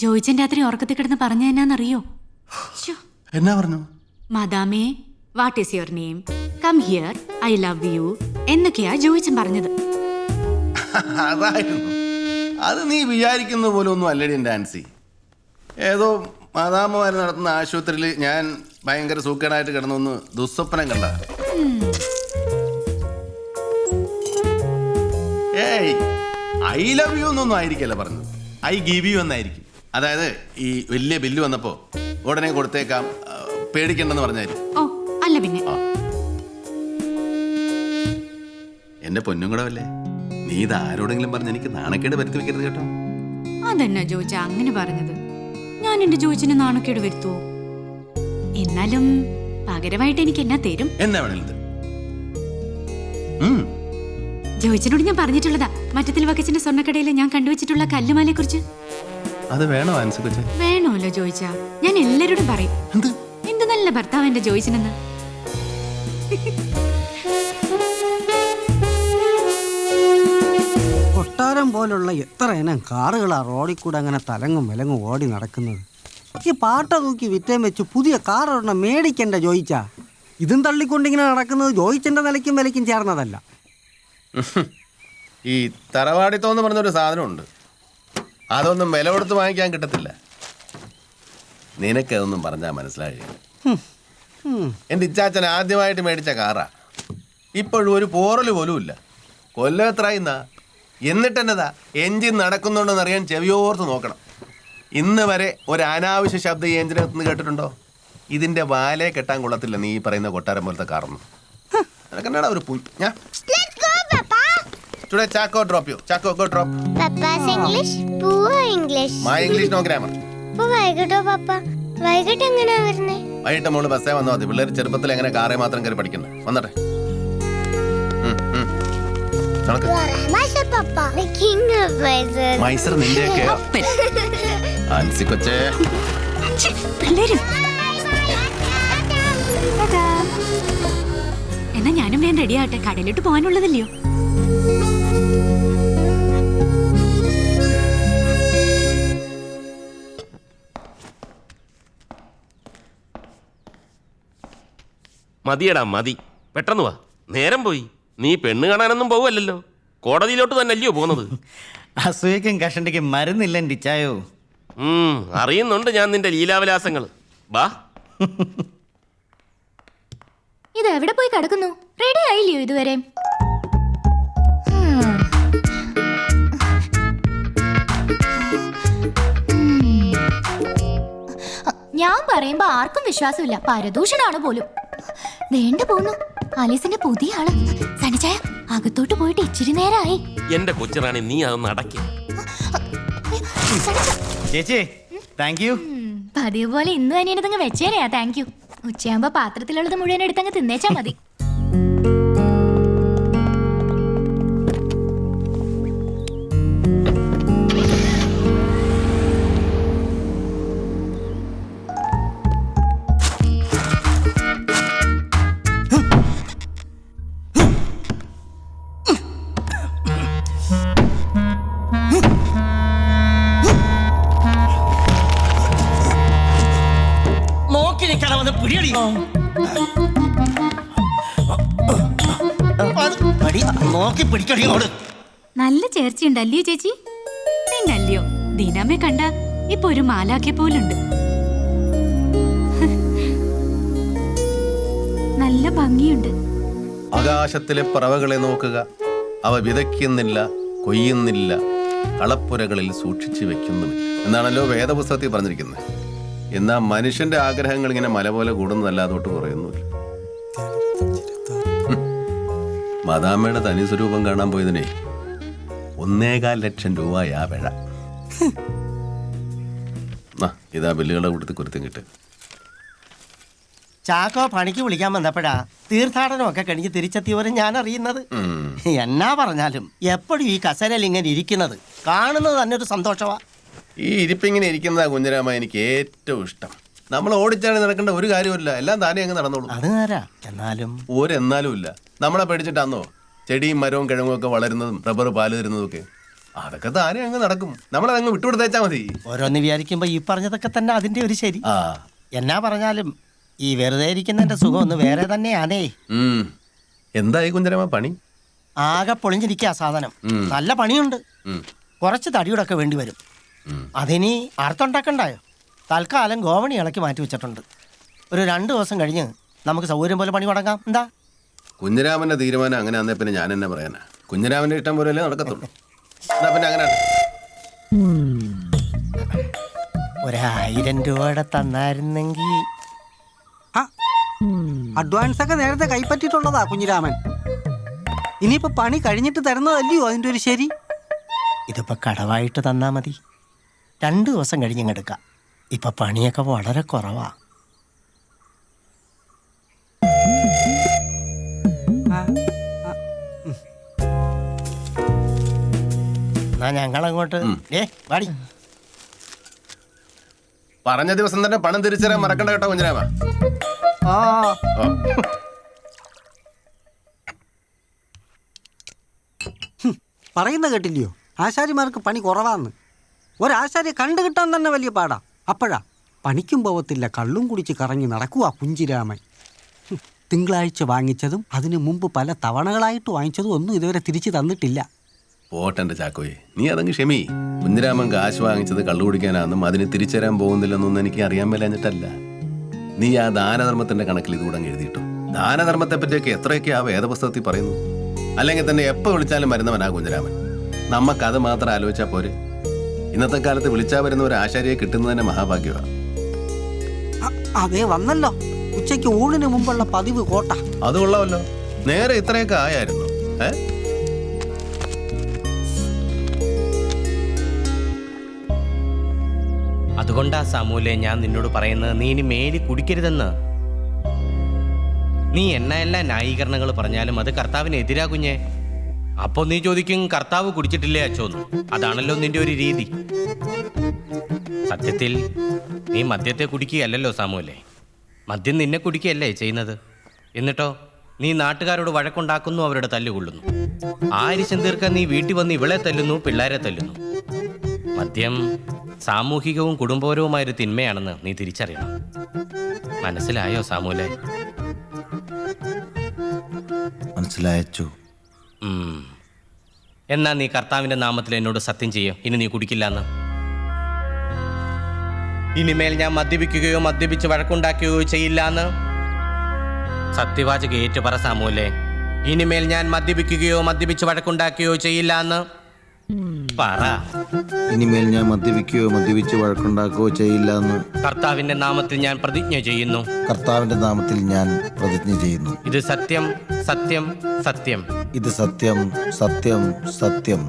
ജോയിച്ചൻ രാത്രി ഉറക്കത്തിൽ കിടന്ന് പറഞ്ഞ എന്നാന്നറിയോ? എന്നാ പറഞ്ഞു? മദാമേ, what is your name, come here, I love you എന്നൊക്കെയാ ജോയിച്ചൻ പറഞ്ഞത്. അതായിരുന്നു. അത് നീ വിചാരിക്കുന്ന പോലെ ഒന്നും അല്ലടി എൻ്റെ ആൻസി. ഏതോ മാതാമ്മമാര് നടത്തുന്ന ആശുപത്രിയിൽ ഞാൻ ഭയങ്കര സൂക്കേടായിട്ട് കിടന്നൊന്ന് ദുസ്വപ്നം കണ്ട. ഏയ്, ഐ ലവ് യു എന്നൊന്നും ആയിരിക്കല്ല പറഞ്ഞത്, ഐ ഗിവ് യു എന്നായിരിക്കും. അതായത് ഈ വലിയ ബില്ല് വന്നപ്പോ ഉടനെ കൊടുത്തേക്കാം, പേടിക്കണ്ടെന്ന് പറഞ്ഞായിരിക്കും. ഓ അല്ല പിന്നെ. എന്റെ പൊന്നും കൂടെ അല്ലേ, നീ ഇത് ആരോടെങ്കിലും പറഞ്ഞ് എനിക്ക് നാണക്കേട് വരുത്തി വെക്കരുത് കേട്ടോ. അതെന്നാ ജോയിച്ച അങ്ങനെ പറഞ്ഞത്? ഞാൻ എന്റെ ജോയിച്ചിന് നാണക്കേട് വരുത്തുവോ? എന്നാലും പകരമായിട്ട് എനിക്ക് എന്നാ തരും? എന്നാ വേണേലും ജോയിച്ചനോട് ഞാൻ പറഞ്ഞിട്ടുള്ളതാ, മറ്റത്തിൽ വക്കച്ചിന്റെ സ്വർണ്ണക്കടയിൽ ഞാൻ കണ്ടുവച്ചിട്ടുള്ള കല്ലുമാലയെ കുറിച്ച്. അത് വേണോ ആൻസി കൊച്ചേ? വേണമല്ലോ ജോയിച്ച, ഞാൻ എല്ലാരോടും പറയും എന്ത് നല്ല ഭർത്താവ് എന്റെ ജോയിച്ചനെന്ന്. കൊട്ടാരം പോലുള്ള എത്ര ഇനം കാറുകളാ റോഡിൽ കൂടെ അങ്ങനെ തലങ്ങും വിലങ്ങും ഓടി നടക്കുന്നത്. ഈ പാട്ട തൂക്കി വിറ്റേം വെച്ച് പുതിയ കാർ ഒരെണ്ണം മേടിക്കണ്ട ജോയിച്ച. ഇതും തള്ളിക്കൊണ്ടിങ്ങനെ നടക്കുന്നത് ജോയിച്ചന്റെ നിലയ്ക്കും വിലയ്ക്കും ചേർന്നതല്ല. ഈ തറവാടിത്തോന്ന് പറഞ്ഞൊരു സാധനമുണ്ട്, അതൊന്നും വില കൊടുത്ത് വാങ്ങിക്കാൻ കിട്ടത്തില്ല. നിനക്കതൊന്നും പറഞ്ഞാൽ മനസ്സിലായി. എൻ്റെ ഇച്ചാച്ചൻ ആദ്യമായിട്ട് മേടിച്ച കാറാ, ഇപ്പോഴും ഒരു പോറൽ പോലും ഇല്ല. കൊല്ലം എത്രയുന്നാ, എന്നിട്ട് എന്നതാ എൻജിൻ നടക്കുന്നുണ്ടോന്ന് അറിയാൻ ചെവിയോർത്ത് നോക്കണം. ഇന്ന് വരെ ഒരു അനാവശ്യ ശബ്ദം ഈ എഞ്ചിനകത്ത് നിന്ന് കേട്ടിട്ടുണ്ടോ? ഇതിന്റെ വാലേ കെട്ടാൻ കൊള്ളത്തില്ല നീ പറയുന്ന കൊട്ടാരം പോലത്തെ കാറൊന്നും. എനക്കെന്നാടാ ഒരു ഞാൻ Today Chaco drop you. Chaco go drop. Papa's English, poor English. My English no grammar. അപ്പോൾ വൈകിട്ടോ പപ്പ? വൈകിട്ട് എങ്ങനെയാ വരുന്നേ? വൈകിട്ട് മോള് ബസ്സേ വന്നാൽ മതി. പിള്ളേർ ചെറുപ്പത്തിൽ എങ്ങനെ കാറേ മാത്രം കയറി പഠിക്കുന്നത്. വന്നട്ടെ. മൈസർ നിന്റെയൊക്കെ ആൻസി കൊച്ചേ. എന്നാ ഞാനും വേഗം റെഡി ആവട്ടെ, കടയിലോട്ട് പോകാനുള്ളതല്ലയോ. മതിയടാ മതി, പെട്ടെന്ന് വാ, നേരം പോയി. നീ പെണ്ണ് കാണാനൊന്നും പോവല്ലോ, കോടതിയിലോട്ട് തന്നെ അല്ലയോ പോകുന്നത്? അസൂയക്കും കഷണ്ടിക്കും മരുന്നില്ല എൻ്റെ ഇച്ചായോ. അറിയുന്നുണ്ട് ഞാൻ നിന്റെ ലീലാവിലാസങ്ങൾ. ബാ. ഇത് എവിടെ പോയി കിടക്കുന്നു? റെഡി ആയില്ലയോ ഇതുവരെ? ഞാൻ പറയുമ്പോ ആർക്കും വിശ്വാസമില്ല, പരദൂഷണാണ് പോലും. വേണ്ട പോന്നു ആലീസിന്റെ പുതിയ ആള്. സണിച്ചായ അകത്തോട്ട് പോയിട്ട് ഇച്ചിരി നേരമായി. എന്റെ കൊച്ചിറാണി, നീ അതൊന്ന് അടക്കി. ചേച്ചി താങ്ക് യു. പതിവ് പോലെ ഇന്ന് തന്നെ ഇതങ്ങ് വെച്ചേനെയാ. Thank you. ഉച്ചയാകുമ്പോ പാത്രത്തിലുള്ളത് മുഴുവൻ എടുത്തങ്ങ് തിന്നേച്ചാ മതി. നല്ല ചേർച്ചയുണ്ടല്ലയോ ചേച്ചി? നിന്നല്ലയോ ദീനാമ്മ കണ്ട ഇപ്പൊ ഒരു മാലാഖ്യ പോലുണ്ട്. നല്ല ഭംഗിയുണ്ട്. ആകാശത്തിലെ പറവകളെ നോക്കുക, അവ വിതയ്ക്കുന്നില്ല, കൊയ്യുന്നില്ല, കളപ്പുരകളിൽ സൂക്ഷിച്ചു വെക്കുന്നുമില്ല എന്നാണല്ലോ വേദപുസ്തകത്തിൽ പറഞ്ഞിരിക്കുന്നത്. എന്നാ മനുഷ്യന്റെ ആഗ്രഹങ്ങൾ ഇങ്ങനെ മല പോലെ കൂടുന്നതല്ലാതോട്ട് കുറയുന്നില്ല. മദാമ്മയുടെ തനി സ്വരൂപം കാണാൻ പോയതിനെ 1.25 ലക്ഷം രൂപയാ പിഴ. ഇതാ ബില്ലുകളുടെ കൂട്ടത്തിൽ കുരുത്തം കിട്ടും. ചാക്കോ പണിക്ക് വിളിക്കാൻ വന്നപ്പോഴാ തീർത്ഥാടനമൊക്കെ കഴിഞ്ഞ് തിരിച്ചെത്തിയവരും ഞാൻ അറിയുന്നത്. എന്നാ പറഞ്ഞാലും എപ്പോഴും ഈ കസേരയിൽ ഇങ്ങനെ ഇരിക്കുന്നത് കാണുന്നത് തന്നെ ഒരു സന്തോഷമാ. ഈ ഇരിപ്പിങ്ങനെ ഇരിക്കുന്നതാ കുഞ്ഞരാമ എനിക്ക് ഏറ്റവും ഇഷ്ടം. നമ്മൾ ഓടിച്ചാടി നടക്കേണ്ട ഒരു കാര്യമില്ല, എല്ലാം താനേ അങ്ങ് നടന്നോളൂ. അത് നേരാ. എന്നാലും ഒരെന്നാലും ഇല്ല. നമ്മളെ പേടിച്ചിട്ടാന്നോ ചെടിയും മരവും കിഴങ്ങും ഒക്കെ വളരുന്നതും റബ്ബർ പാല് തരുന്നതും ഒക്കെ? അതൊക്കെ താനേ അങ്ങ് നടക്കും. നമ്മളതങ്ങ് വിട്ടുകൊടുത്തേച്ചാ മതി. ഓരോന്ന് വിചാരിക്കുമ്പോ ഈ പറഞ്ഞതൊക്കെ തന്നെ അതിന്റെ ഒരു ശരി. ആ എന്നാ പറഞ്ഞാലും ഈ വെറുതെ ഇരിക്കുന്നതിന്റെ സുഖം ഒന്ന് വേറെ തന്നെയാണേ. എന്തായി കുഞ്ചരമ്മ പണി? ആകെ പൊളിഞ്ഞിരിക്കുക സാധനം. നല്ല പണിയുണ്ട്. കുറച്ച് തടിയുടെ ഒക്കെ വേണ്ടി വരും. അതിനി അർത്ഥമുണ്ടാക്കണ്ടായോ? തൽക്കാലം ഗോവണി ഇളക്കി മാറ്റി വെച്ചിട്ടുണ്ട്. ഒരു 2 ദിവസം കഴിഞ്ഞ് നമുക്ക് സൗകര്യം പോലെ പണി തുടങ്ങാം. എന്താ? കുഞ്ഞിരാമന്റെ തീരുമാനം അങ്ങനെ ആന്നേ പിന്നെ ഞാൻ എന്നെ പറയാനാ. കുഞ്ഞിരാമന്റെ ഇഷ്ടം പോലെയല്ലേ നടക്കത്തുള്ളൂ. എന്നാ പിന്നെ അങ്ങനെ 1000 രൂപയുടെ തന്നായിരുന്നെങ്കിൽ. അഡ്വാൻസ് ഒക്കെ നേരത്തെ കൈപ്പറ്റിയിട്ടുള്ളതാ കുഞ്ഞിരാമൻ. ഇനിയിപ്പോ പണി കഴിഞ്ഞിട്ട് തരുന്നതല്ലയോ അതിന്റെ ഒരു ശരി? ഇതിപ്പോ കടവായിട്ട് തന്നാ മതി. 2 ദിവസം കഴിഞ്ഞെടുക്കാം. ഇപ്പൊ പണിയൊക്കെ വളരെ കുറവാ. എന്നാ ഞങ്ങളങ്ങോട്ട് വാടി. പറഞ്ഞ ദിവസം തന്നെ പണം തിരിച്ചറിയാൻ മറക്കണ്ട കേട്ടോ കുഞ്ഞിരാമ. ആ ഓ. പറയുന്ന കേട്ടില്ലയോ, ആശാരിമാർക്ക് പണി കുറവാന്ന്. ഒരാശാരിയെ കണ്ടു കിട്ടാൻ തന്നെ വലിയ പാടാ. അപ്പോഴാ പണിക്കും പോവത്തില്ല, കള്ളും കുടിച്ച് കറങ്ങി നടക്കുക കുഞ്ചിരാമൻ. തിങ്കളാഴ്ച വാങ്ങിച്ചതും അതിനു മുമ്പ് പല തവണകളായിട്ട് വാങ്ങിച്ചതും ഒന്നും ഇതുവരെ തിരിച്ചു തന്നിട്ടില്ല. പോട്ടെന്റെ ചാക്കോയെ, നീ അതങ്ങ് ക്ഷമി. കുഞ്ഞിരാമൻ കാശ് വാങ്ങിച്ചത് കള്ളു കുടിക്കാനാണെന്നും അതിന് തിരിച്ചരാൻ പോകുന്നില്ലെന്നൊന്നും എനിക്ക് അറിയാൻ മേലഞ്ഞിട്ടല്ല. നീ ആ ദാനധർമ്മത്തിന്റെ കണക്കിൽ ഇതുകൂടെ എഴുതിയിട്ടു. ദാനധർമ്മത്തെ പറ്റിയൊക്കെ എത്രയൊക്കെ ആ വേദപുസ്തകത്തിൽ പറയുന്നു. അല്ലെങ്കിൽ തന്നെ എപ്പോൾ വിളിച്ചാലും വരുന്നവനാ കുഞ്ഞിരാമൻ. നമുക്കത് മാത്രം ആലോചിച്ചാൽ പോരെ. ഇന്നത്തെ കാലത്ത് വിളിച്ചാൽ വരുന്ന ഒരു ആശാരിയെ കിട്ടുന്നത് തന്നെ മഹാഭാഗ്യമാണ്. അതേ വന്നല്ലോ, ഉച്ചയ്ക്ക് ഊണിന് മുമ്പുള്ള പതിവ് കോട്ട. അത് കൊള്ളാമല്ലോ. നേരെ ഇത്രയൊക്കെ ആയായിരുന്നു. അതുകൊണ്ടാ സാമൂലെ ഞാൻ നിന്നോട് പറയുന്നത്, നീ ഇനി മേലി കുടിക്കരുതെന്ന്. നീ എല്ലാ ന്യായീകരണങ്ങൾ പറഞ്ഞാലും അത് കർത്താവിന് എതിരാ കുഞ്ഞെ. അപ്പോൾ നീ ചോദിക്കും, കർത്താവ് കുടിച്ചിട്ടില്ലേ അച്ചോന്ന്. അതാണല്ലോ നിന്റെ ഒരു രീതി. സത്യത്തിൽ നീ മദ്യത്തെ കുടിക്കുകയല്ലല്ലോ സാമൂലെ, മദ്യം നിന്നെ കുടിക്കുകയല്ലേ ചെയ്യുന്നത്. എന്നിട്ടോ നീ നാട്ടുകാരോട് വഴക്കുണ്ടാക്കുന്നു, അവരുടെ തല്ലുകൊള്ളുന്നു. ആ അരിശം തീർക്കാൻ നീ വീട്ടിൽ വന്ന് ഇവളെ തല്ലുന്നു, പിള്ളേരെ തല്ലുന്നു. മദ്യം സാമൂഹികവും കുടുംബപരവുമായൊരു തിന്മയാണെന്ന് നീ തിരിച്ചറിയണം. മനസ്സിലായോ സാമൂലെ? മനസ്സിലായച്ചു. എന്നാ നീ കർത്താവിന്റെ നാമത്തിൽ എന്നോട് സത്യം ചെയ്യോ, ഇനി നീ കുടിക്കില്ലെന്ന്. ഇനിമേൽ ഞാൻ മദ്യപിക്കുകയോ മദ്യപിച്ച് വഴക്കുണ്ടാക്കുകയോ ചെയ്യില്ലാന്ന് സത്യവാചക ഏറ്റു പറ സാമൂലെ. ഇനിമേൽ ഞാൻ മദ്യപിക്കുകയോ മദ്യപിച്ച് വഴക്കുണ്ടാക്കുകയോ ചെയ്യില്ലാന്ന് പറ. ഇനിമേൽ ഞാൻ മദ്യപിക്കുകയോ മദ്യപിച്ച് വഴക്കുണ്ടാക്കുകയോ ചെയ്യില്ല എന്ന് കർത്താവിന്റെ നാമത്തിൽ ഞാൻ പ്രതിജ്ഞ ചെയ്യുന്നു. കർത്താവിന്റെ നാമത്തിൽ ഞാൻ പ്രതിജ്ഞ ചെയ്യുന്നു. ഇത് സത്യം സത്യം സത്യം. ഇത് സത്യം സത്യം സത്യം.